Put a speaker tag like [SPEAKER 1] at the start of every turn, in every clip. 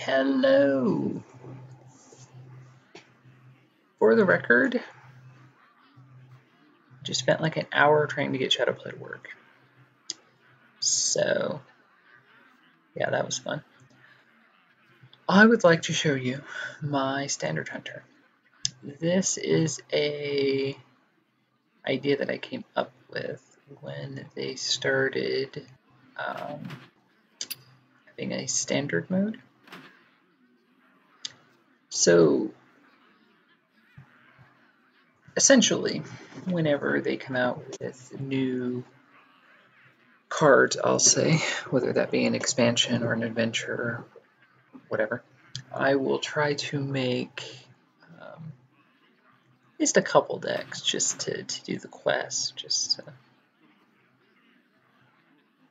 [SPEAKER 1] Hello. For the record, just spent like an hour trying to get Shadowplay to work. So, yeah, that was fun. I would like to show you my standard hunter. This is a idea that I came up with when they started having a standard mode. So essentially, whenever they come out with new cards, I'll say, whether that be an expansion or an adventure, whatever, I will try to make at least a couple decks just to do the quest, just to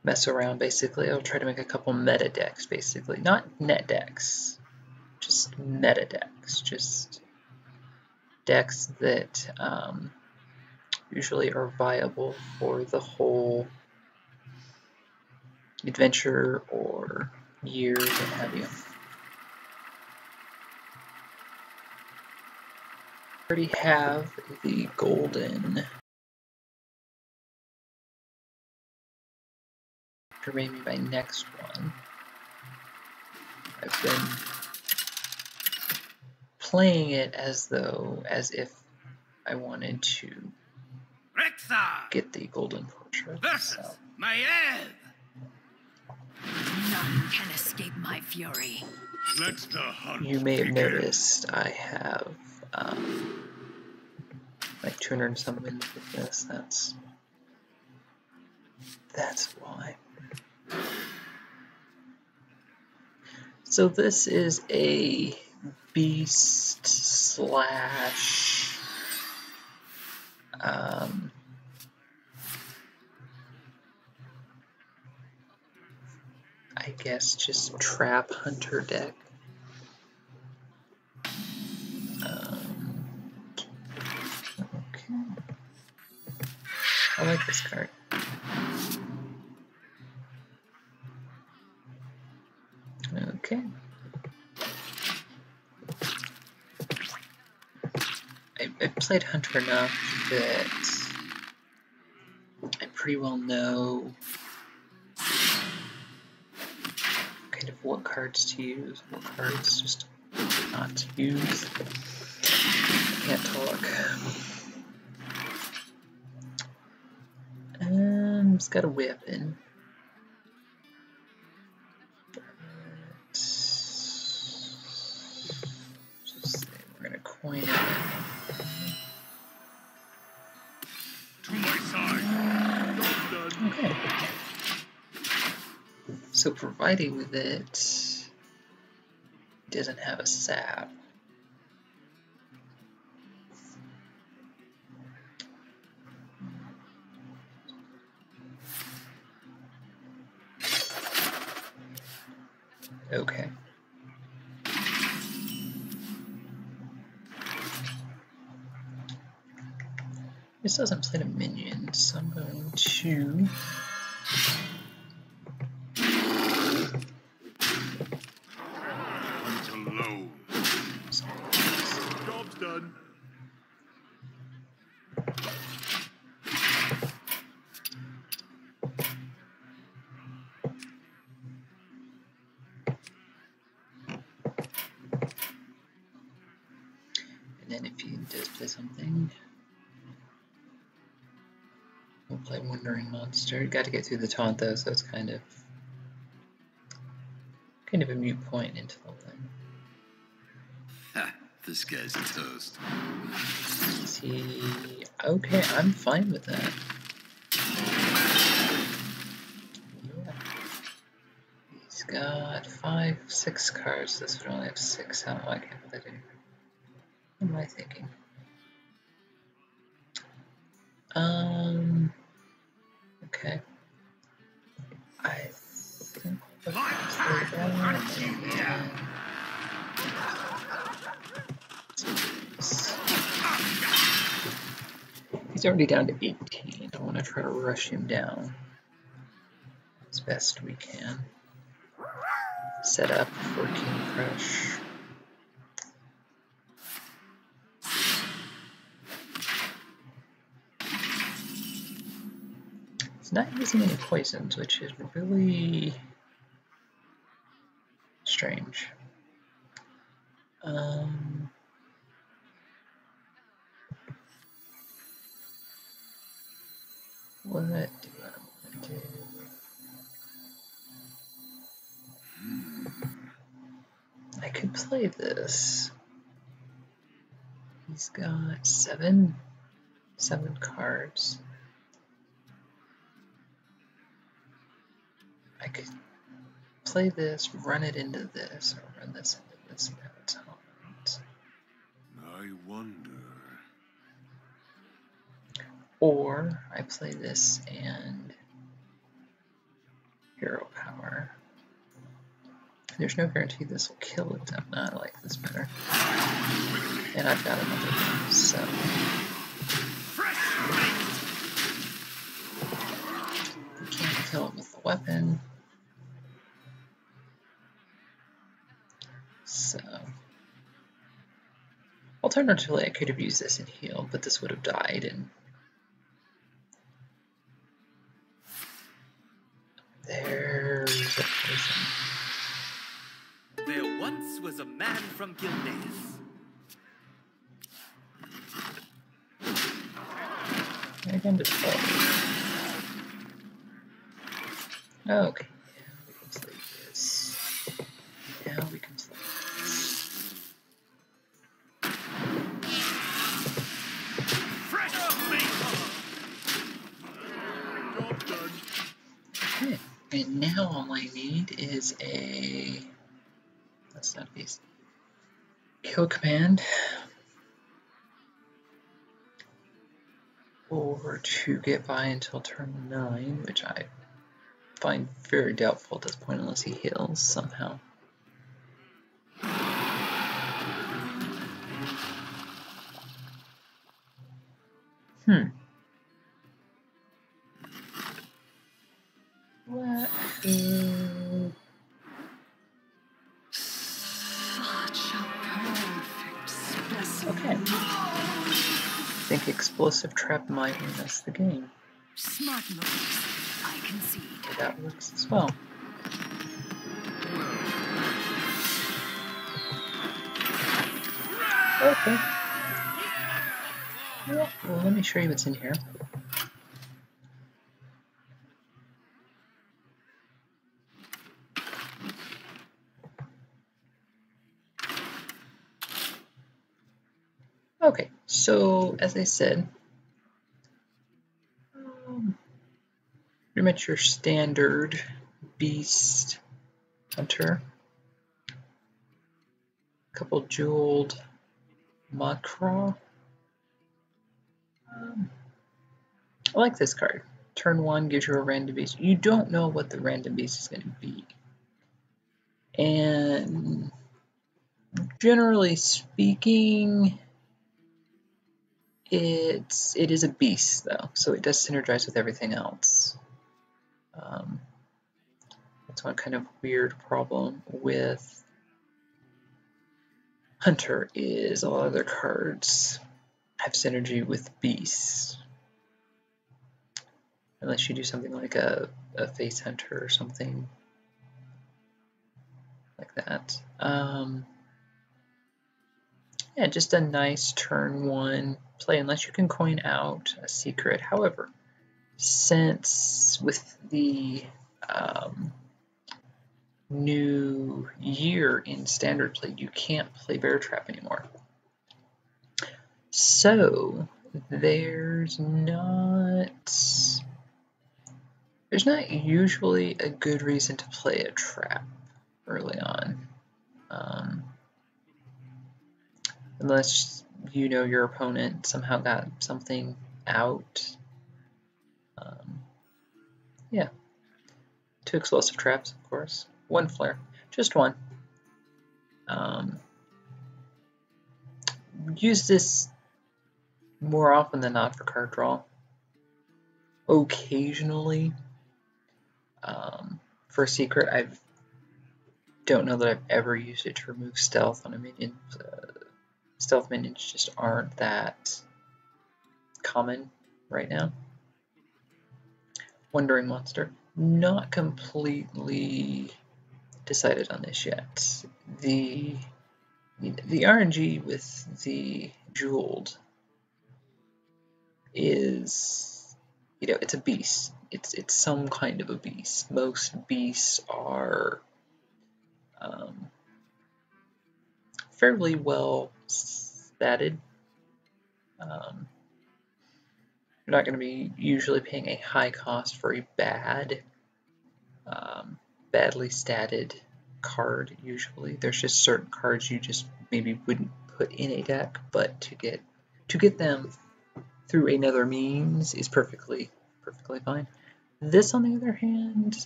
[SPEAKER 1] mess around, basically. I'll try to make a couple meta decks, basically. Not net decks, just meta decks, just decks that usually are viable for the whole adventure or years, what have you. I already have the golden, or maybe my next one. I've been playing it as if I wanted to get the golden portrait. So.
[SPEAKER 2] None can escape my fury.
[SPEAKER 1] You may have noticed I have like 200 and some wins with this. That's why. So this is a beast slash I guess just trap hunter deck. Okay. I like this card. Okay. I played Hunter enough that I pretty well know kind of what cards to use, what cards just not to use. I can't talk. It's got a weapon. We're gonna coin it.
[SPEAKER 3] To my side.
[SPEAKER 1] Okay. So providing with it doesn't have a sap. Okay. This doesn't play a minion, so I'm going to
[SPEAKER 3] Alone. Job's done.
[SPEAKER 1] and then if he does play something, we'll play Wandering Monster. Got to get through the taunt though, so it's kind of a mute point into the thing.
[SPEAKER 4] Ha, this guy's a toast.
[SPEAKER 1] Is he okay? I'm fine with that. Yeah. He's got 5, 6 cards. This would only have 6. How I can't put that in. What am I thinking? Okay. I think he's already down to 18. I want to try to rush him down as best we can. set up for King Crush. It's not using any poisons, which is really strange. What do I want to do? I could play this. He's got seven cards. I could play this, run it into this, or run this into this now.
[SPEAKER 3] I wonder.
[SPEAKER 1] Or I play this and Hero Power. There's no guarantee this will kill it. I like this better. And I've got another one, so. We can't kill it with the weapon. So. Alternatively, I could have used this and healed, but this would have died and. There's a poison.
[SPEAKER 5] There once was a man from Gilneas.
[SPEAKER 1] Again, just play. Okay, we can play this. Now we can play this. Okay, and now all I need is a. That's not a beast. Kill command. Or to get by until turn 9, which I find very doubtful at this point unless he heals somehow. What is...
[SPEAKER 2] Such a perfect specimen.
[SPEAKER 1] Okay. I think Explosive Trap might win us the game.
[SPEAKER 2] Smart moves, I concede.
[SPEAKER 1] That works as well. Okay. Well, let me show you what's in here. Okay, so as I said, pretty much your standard beast hunter. A couple jeweled Makra. I like this card. Turn 1 gives you a random beast. You don't know what the random beast is going to be. And generally speaking, it is a beast though, so it does synergize with everything else. That's one kind of weird problem with Hunter is a lot of their cards have synergy with beasts. Unless you do something like a face hunter or something like that. Yeah, just a nice turn 1 play, unless you can coin out a secret. However, since with the new year in standard play, you can't play Bear Trap anymore. So there's not usually a good reason to play a trap early on, unless you know your opponent somehow got something out. Yeah, 2 explosive traps, of course, 1 flare, just 1. Use this more often than not for card draw. Occasionally, for a secret, I've don't know that I've ever used it to remove stealth on a minion. Stealth minions just aren't that common right now. Wandering Monster. Not completely decided on this yet. The RNG with the Jeweled is, it's a beast. It's some kind of a beast. Most beasts are fairly well statted. You're not going to be usually paying a high cost for a badly statted card. Usually, there's just certain cards you just maybe wouldn't put in a deck, but to get them through another means is perfectly fine. This, on the other hand,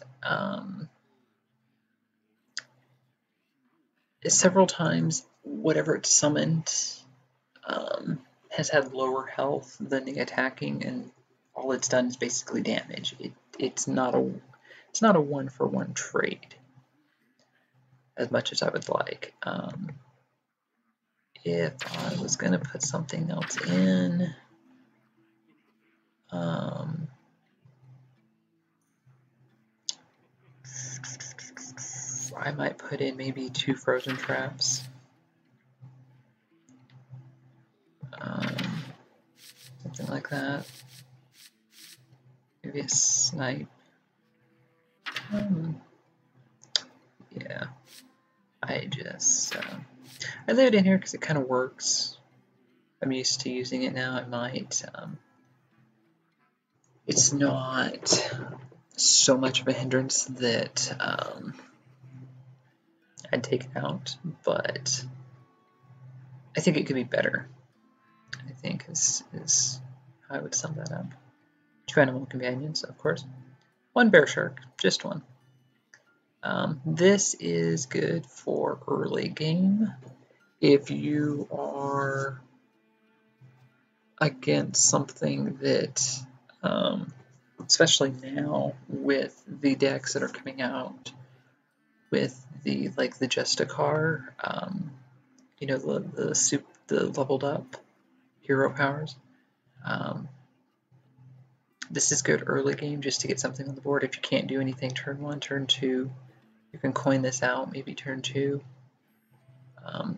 [SPEAKER 1] several times whatever it's summoned has had lower health than the attacking, and all it's done is basically damage. It's not a 1-for-1 trade as much as I would like. If I was going to put something else in, I might put in maybe 2 frozen traps. Something like that. Maybe a snipe. Yeah. I lay it in here because it kind of works. I'm used to using it now. I might. It's not so much of a hindrance that I'd take it out, but I think it could be better. I think is how I would sum that up. 2 animal companions, of course. 1 bear shark, just 1. This is good for early game. If you are against something that, especially now with the decks that are coming out with the Justicar, the leveled up hero powers. This is good early game just to get something on the board. If you can't do anything turn 1, turn 2, you can coin this out, maybe turn 2.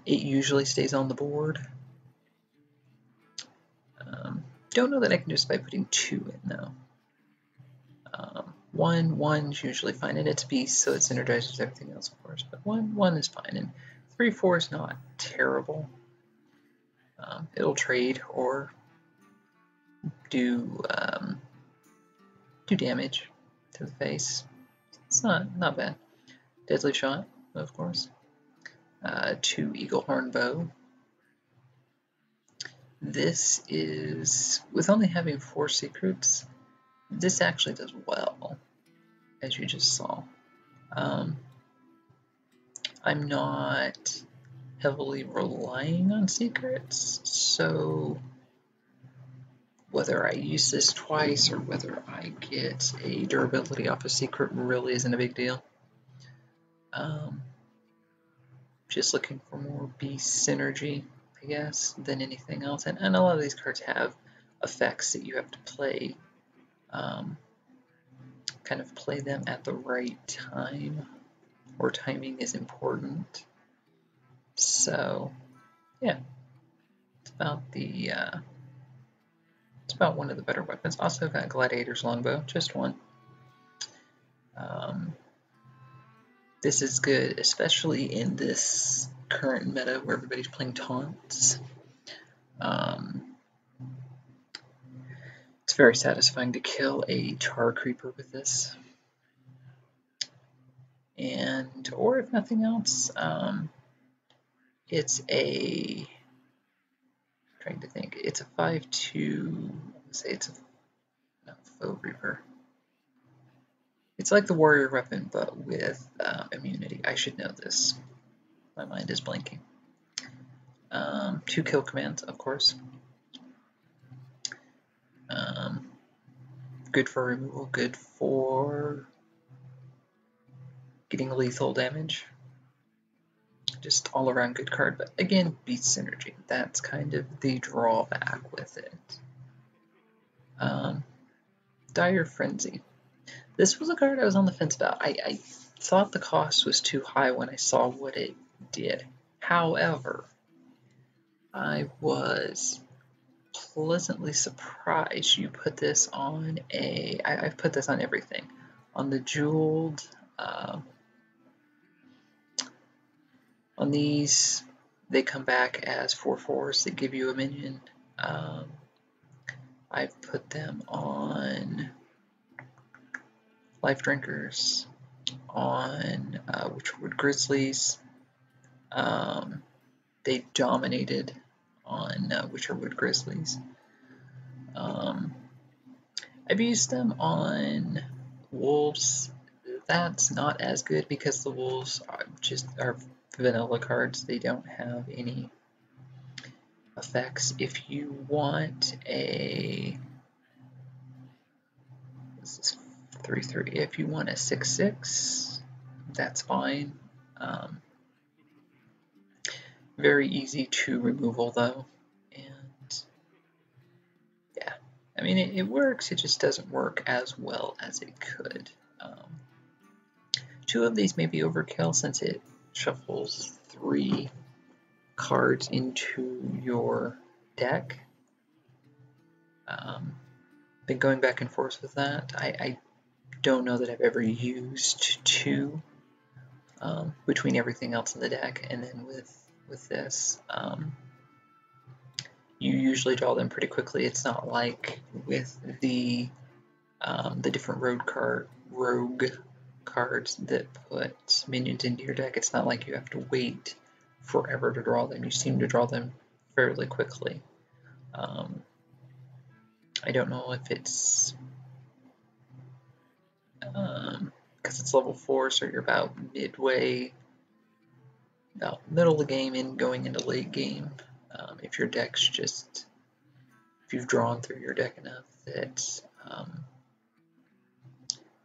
[SPEAKER 1] It usually stays on the board. Don't know that I can do this by putting 2 in though. 1's usually fine, and it's beast, so it synergizes with everything else, of course. But 1 is fine, and 3-4 is not terrible. It'll trade or do damage to the face. It's not bad. Deadly shot, of course. 2 eagle horn bow. This is, with only having 4 secrets, this actually does well, as you just saw. I'm not heavily relying on secrets, so whether I use this twice or whether I get a durability off a secret really isn't a big deal. Just looking for more beast synergy, I guess, than anything else. And a lot of these cards have effects that you have to play, kind of play them at the right time, or timing is important. So, yeah, it's about one of the better weapons. Also got Gladiator's Longbow, just 1. This is good, especially in this current meta where everybody's playing taunts. It's very satisfying to kill a tar creeper with this. And, or if nothing else, it's a, trying to think, it's a 5/2, say it's a Foe Reaper. It's like the warrior weapon, but with immunity. I should know this. My mind is blanking. 2 kill commands, of course. Good for removal, good for getting lethal damage. just all around good card, but again, beats synergy. That's kind of the drawback with it. Dire Frenzy. This was a card I was on the fence about. I thought the cost was too high when I saw what it did. However, I was pleasantly surprised. You put this on I've put this on everything. On the jeweled, on these, they come back as 4/4s that give you a minion. I've put them on Life Drinkers, on Witcherwood Grizzlies. They dominated on Witcherwood Grizzlies. I've used them on Wolves. That's not as good because the Wolves are vanilla cards. They don't have any effects. If you want a, this is 3/3. If you want a 6/6, that's fine. Very easy to removal though, and yeah, I mean it works. It just doesn't work as well as it could. 2 of these may be overkill since it shuffles 3 cards into your deck. Been going back and forth with that. I don't know that I've ever used 2 between everything else in the deck, and then with this, you usually draw them pretty quickly. It's not like with the different rogue cards that put minions into your deck. It's not like you have to wait forever to draw them. You seem to draw them fairly quickly. I don't know if it's because it's level 4, so you're about midway, about middle of the game and going into late game. If your deck's just, if you've drawn through your deck enough that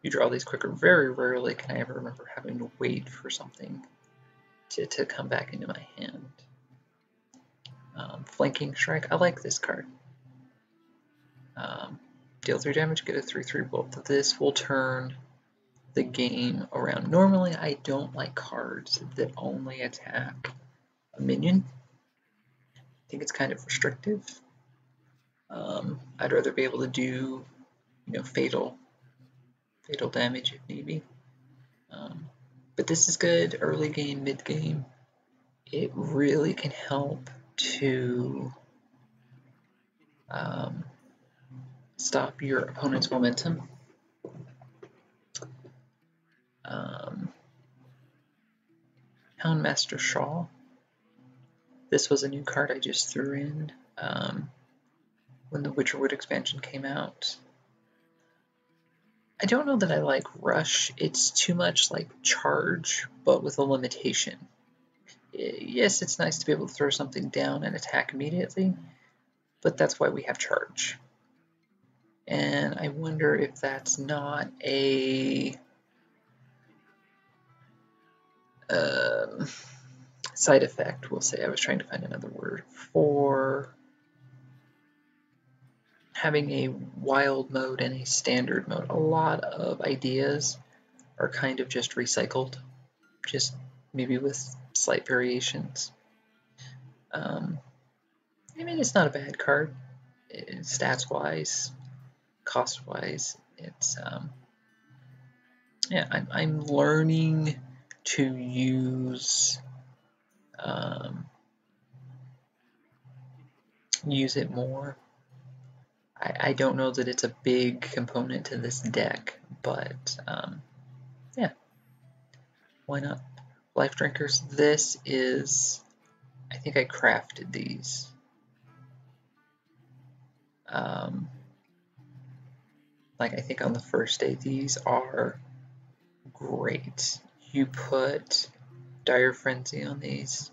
[SPEAKER 1] you draw these quicker. Very rarely can I ever remember having to wait for something to come back into my hand. Flanking Strike, I like this card. Deal 3 damage, get a 3/3 bolt. This will turn the game around. Normally I don't like cards that only attack a minion. I think it's kind of restrictive. I'd rather be able to do, fatal damage if need be. But this is good early game, mid game. It really can help to stop your opponent's momentum. Houndmaster Shaw. This was a new card I just threw in when the Witcherwood expansion came out. I don't know that I like Rush. It's too much like Charge, but with a limitation. Yes, it's nice to be able to throw something down and attack immediately, but that's why we have Charge. And I wonder if that's not a side effect, we'll say. I was trying to find another word for having a wild mode and a standard mode. A lot of ideas are kind of just recycled, just maybe with slight variations. I mean, it's not a bad card, stats-wise, cost-wise. It's yeah, I'm learning to use it more. I don't know that it's a big component to this deck, but yeah, why not? Life Drinkers, this is, I think I crafted these. Like I think on the first day, these are great. You put Dire Frenzy on these.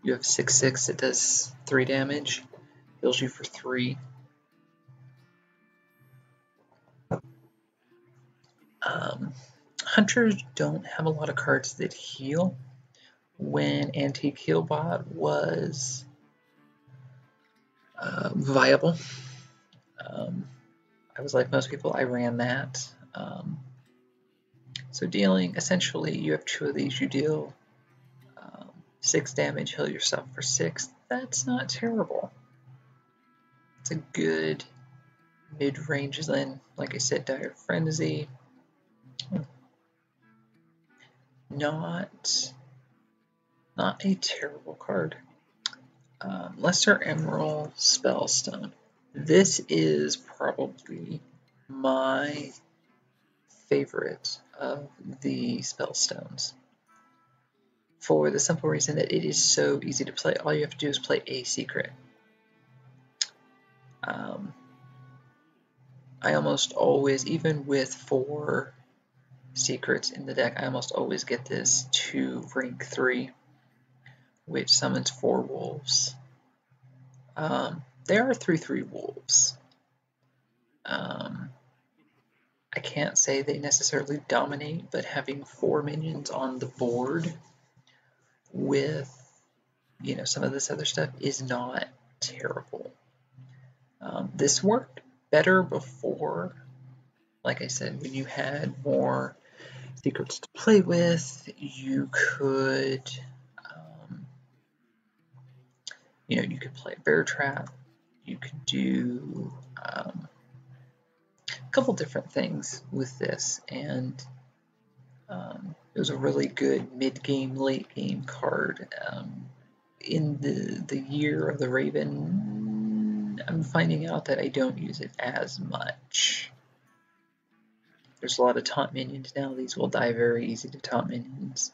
[SPEAKER 1] You have 6/6, it does 3 damage, heals you for 3. Hunters don't have a lot of cards that heal. when Antique Healbot was viable. I was like most people, I ran that. So dealing, essentially, you have 2 of these, you deal 6 damage, heal yourself for 6. That's not terrible. It's a good mid-range. Then, like I said, Dire Frenzy. Not a terrible card. Lesser Emerald Spellstone. This is probably my favorite of the Spellstones, for the simple reason that it is so easy to play. All you have to do is play a secret. I almost always, even with 4 secrets in the deck, I almost always get this to rank 3, which summons 4 wolves. They are 3/3 wolves. I can't say they necessarily dominate, but having 4 minions on the board with, you know, some of this other stuff is not terrible. This worked better before, like I said, when you had more secrets to play with. You could, you know, you could play Bear Trap. You could do a couple different things with this, and it was a really good mid-game, late-game card. In the Year of the Raven, I'm finding out that I don't use it as much. There's a lot of taunt minions now. These will die very easy to taunt minions.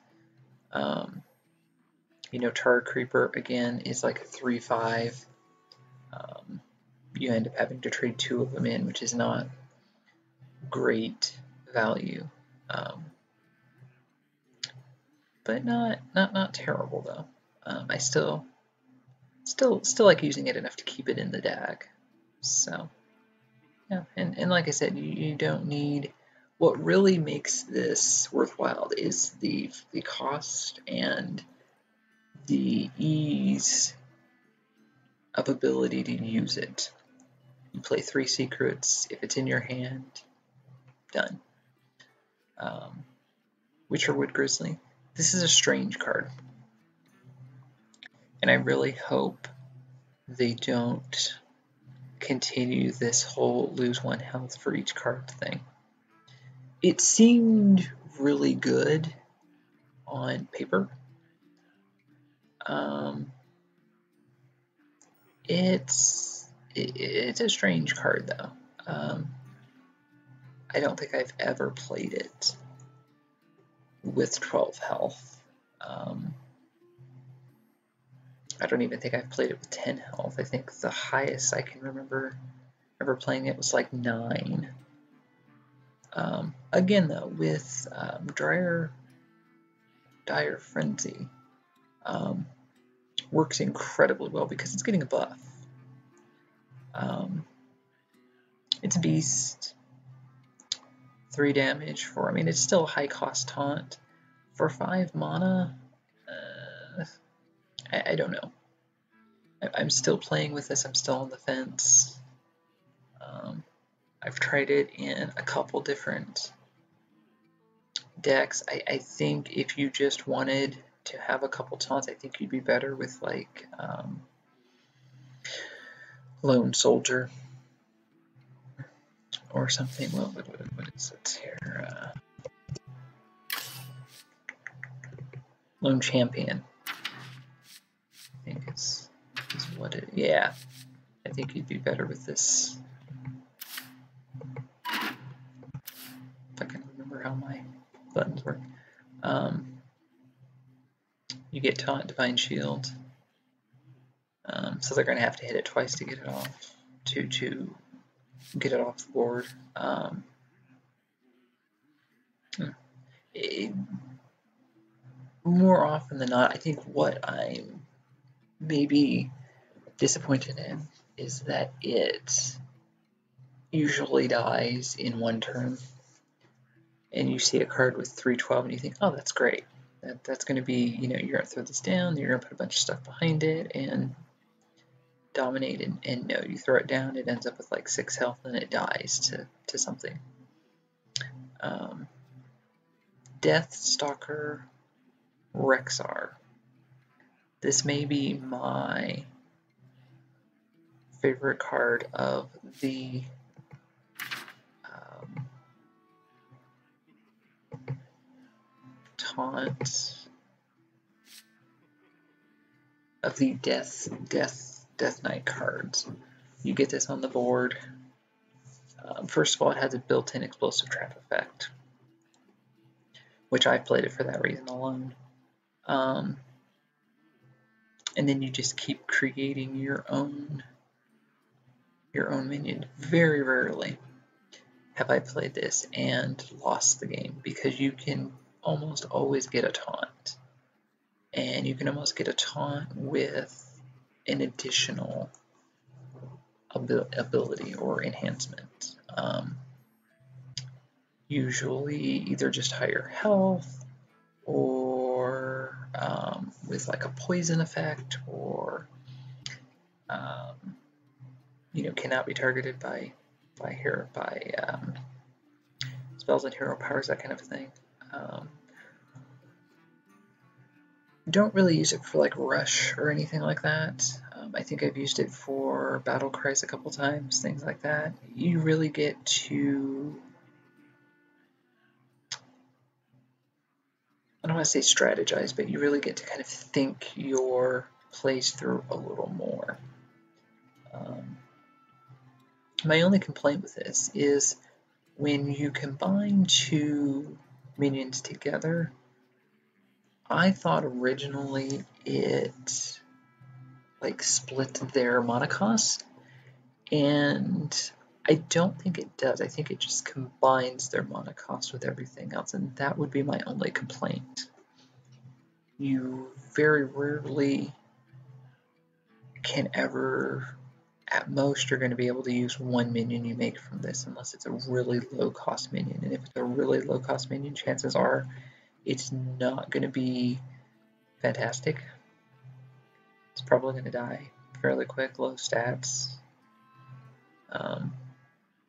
[SPEAKER 1] You know, Tar Creeper, again, is like a 3/5. You end up having to trade 2 of them in, which is not great value. But not terrible, though. I still like using it enough to keep it in the deck. So, yeah, and like I said, you don't need. What really makes this worthwhile is the cost and the ease of ability to use it. You play 3 secrets. If it's in your hand, done. Witcherwood Grizzly. This is a strange card, and I really hope they don't continue this whole lose 1 health for each card thing. It seemed really good on paper. It's a strange card, though. I don't think I've ever played it with 12 health. I don't even think I've played it with 10 health. I think the highest I can remember ever playing it was like 9. Again, though, with Dire Frenzy, works incredibly well because it's getting a buff. It's Beast, 3 damage for, I mean, it's still a high cost taunt. For 5 mana, I don't know. I'm still playing with this, I'm still on the fence. I've tried it in a couple different decks. I think if you just wanted to have a couple taunts, I think you'd be better with like Lone Soldier or something. Well, what is it here? Lone Champion, I think is what it. Yeah, I think you'd be better with this. If I can remember how my buttons work. You get Taunt, Divine Shield, so they're going to have to hit it twice to get it off, to get it off the board. More often than not, I think what I'm maybe disappointed in is that it usually dies in 1 turn, and you see a card with 3/12 and you think, oh, that's great, That's going to be, you know, you're going to throw this down, you're going to put a bunch of stuff behind it and dominate, and no, you throw it down, it ends up with like 6 health and it dies to something. Deathstalker Rexar. This may be my favorite card of the taunt of the Death Knight cards. You get this on the board. First of all, it has a built-in explosive trap effect, which I've played it for that reason alone. And then you just keep creating your own minion. Very rarely have I played this and lost the game, because you can almost always get a taunt. And you can almost get a taunt with an additional ability or enhancement. Usually either just higher health, or with like a poison effect, or you know, cannot be targeted by spells and hero powers, that kind of thing. Don't really use it for like rush or anything like that. I think I've used it for battle cries a couple times, things like that. You really get to, I don't want to say strategize, but you really get to kind of think your plays through a little more. My only complaint with this is when you combine 2 minions together, I thought originally it like split their mana cost, and I don't think it does. I think it just combines their mana cost with everything else, and that would be my only complaint. You very rarely can ever, at most, you're going to be able to use 1 minion you make from this, unless it's a really low cost minion. And if it's a really low cost minion, chances are it's not going to be fantastic. It's probably going to die fairly quick, low stats.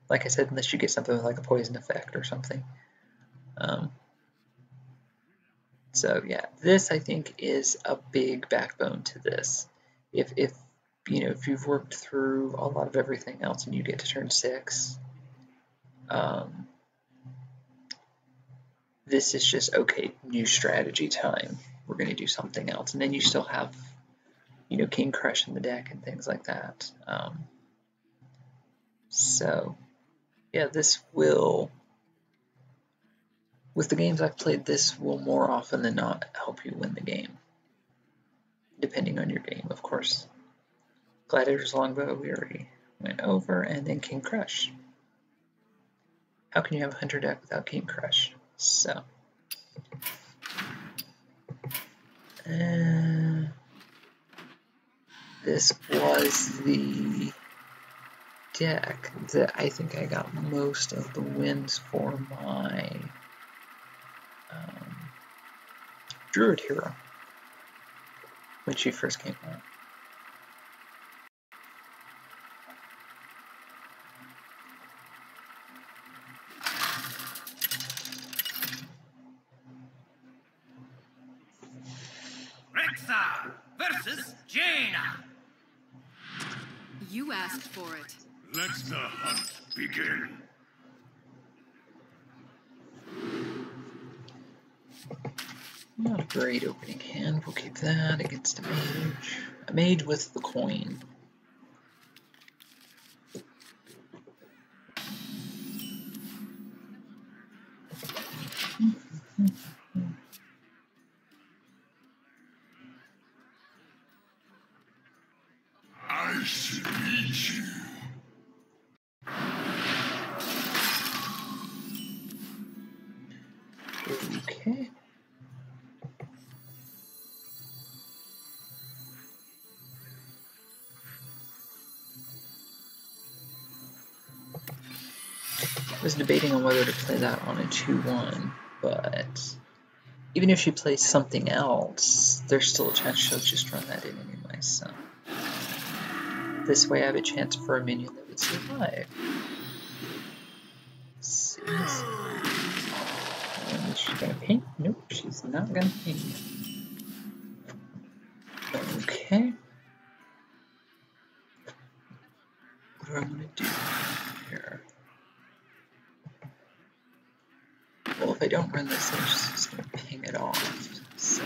[SPEAKER 1] Like I said, unless you get something with like a poison effect or something. So yeah, this I think is a big backbone to this. If you know, if you've worked through a lot of everything else and you get to turn 6, this is just, okay, new strategy time. We're going to do something else. And then you still have, you know, King Crush in the deck and things like that. So, yeah, this will, with the games I've played, this will more often than not help you win the game. Depending on your game, of course. Gladiator's Longbow, we already went over, and then King Crush. How can you have a Hunter deck without King Crush? So, this was the deck that I think I got most of the wins for my Druid hero when she first came out.
[SPEAKER 5] Rexar versus Jaina.
[SPEAKER 2] You asked for it.
[SPEAKER 3] Let the hunt begin.
[SPEAKER 1] Not a great opening hand. We'll keep that against a mage. A mage with the coin.
[SPEAKER 3] I should meet you.
[SPEAKER 1] Okay. I was debating on whether to play that on a 2-1, but even if she plays something else, there's still a chance she'll just run that in anyway, so. This way I have a chance for a minion that would survive. Let's see. Is she gonna ping? Nope, she's not gonna ping. Okay. What do I want to do here? Well, if I don't run this, I'm just going to ping it off. So.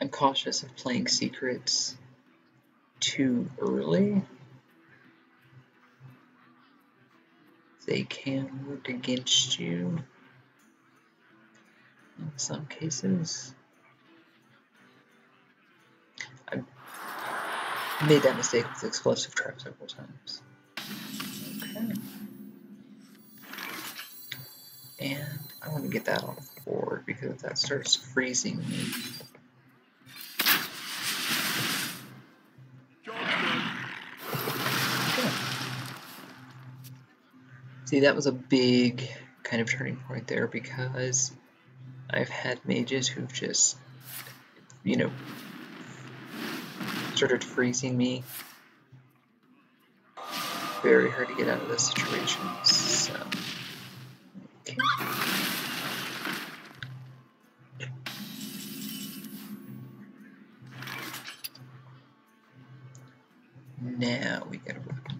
[SPEAKER 1] I'm cautious of playing secrets too early. They can work against you in some cases. I've made that mistake with explosive trap several times. Okay. And I want to get that off the board because if that starts freezing me. See, that was a big kind of turning point there because I've had mages who've just, you know, started freezing me. Very hard to get out of those situations, so. Okay. Now we get a weapon.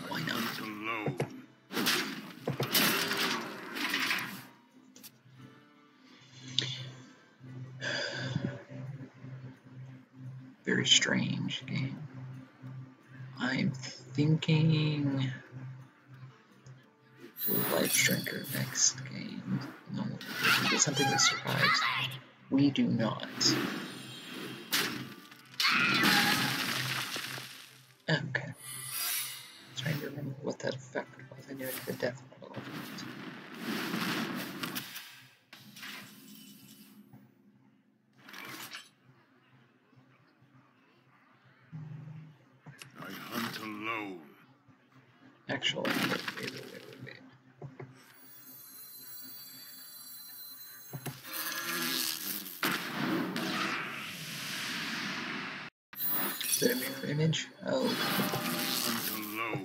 [SPEAKER 1] Why not?
[SPEAKER 3] Alone.
[SPEAKER 1] Very strange game. I'm thinking Life Drinker next game. No, it's something that survives. We do not. Okay. Trying to remember what that effect was. I knew it had a death element.
[SPEAKER 3] I hunt alone.
[SPEAKER 1] Actually, wait. Is it a mirror image? Oh.
[SPEAKER 3] Hunt alone.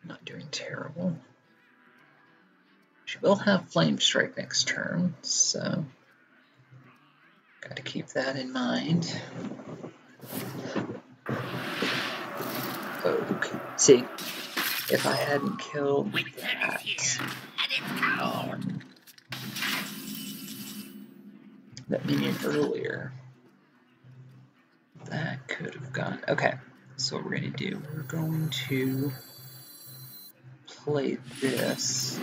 [SPEAKER 1] Not doing terrible. She will have Flame Strike next turn, so got to keep that in mind. Okay. See, if I hadn't killed that minion earlier, that could have gone. Okay, so what we're going to do, we're going to play this.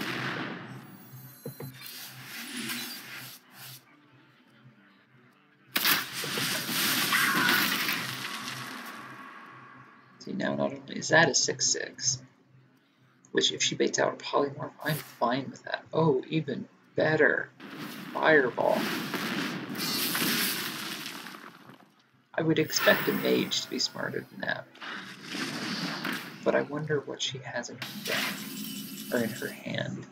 [SPEAKER 1] See, now not only is that a 6/6, which if she baits out a polymorph, I'm fine with that. Oh, even better. Fireball. I would expect a mage to be smarter than that. But I wonder what she has in her deck, or in her hand,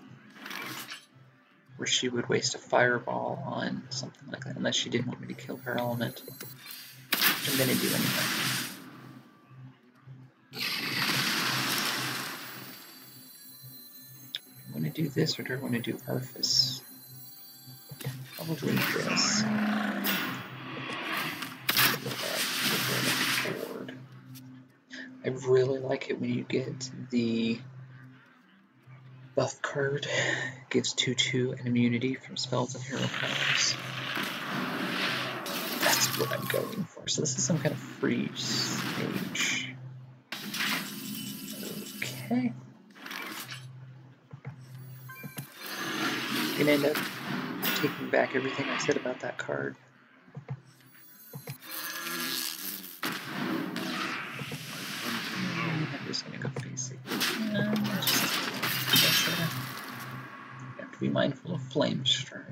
[SPEAKER 1] where she would waste a fireball on something like that, unless she didn't want me to kill her element. Which I'm going to do anyway. Do I want to do this, or do I want to do Arthas? Probably this. I really like it when you get the buff card. It gives 2/2 and immunity from spells and hero powers. That's what I'm going for. So this is some kind of free stage. Okay. I'm gonna end up taking back everything I said about that card. just gonna go basic. And just have to be mindful of flame strike.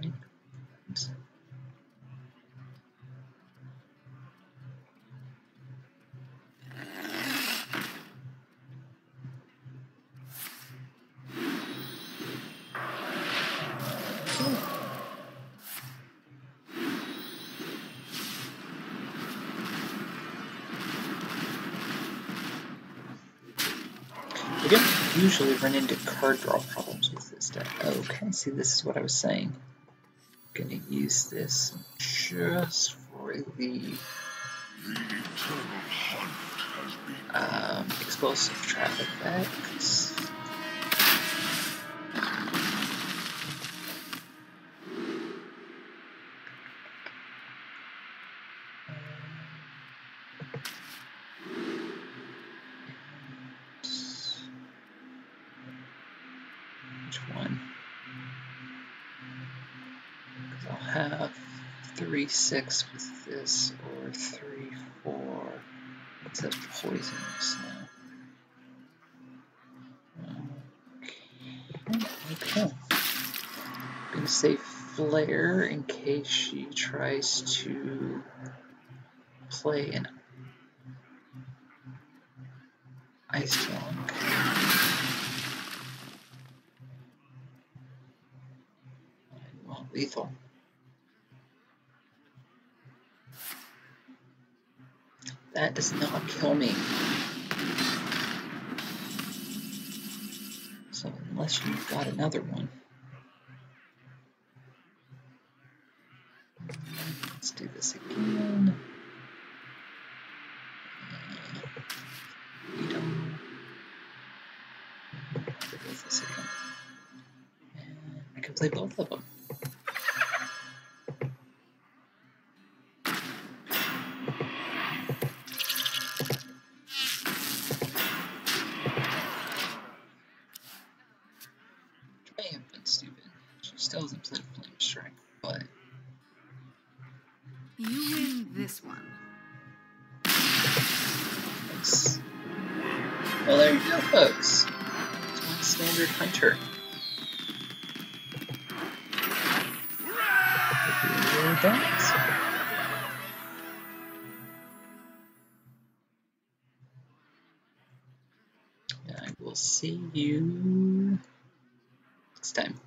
[SPEAKER 1] I don't usually run into card draw problems with this deck. Okay, see, this is what I was saying. I'm gonna use this just for the
[SPEAKER 3] eternal hunt has been.
[SPEAKER 1] explosive trap effects. Which one? Because I'll have 3/6 with this, or 3/4. It says poisonous now. Okay. I'm gonna say flare in case she tries to play an ice lung. Well, lethal. That does not kill me. So unless you've got another one. Let's do this again. You don't. Do this again. And I can play both of them. May have been stupid. She still hasn't played Flame Strike, but
[SPEAKER 2] You win this one.
[SPEAKER 1] nice. Well, there you go, folks. It's my standard hunter. Hope you enjoyed that. And I will see you next time.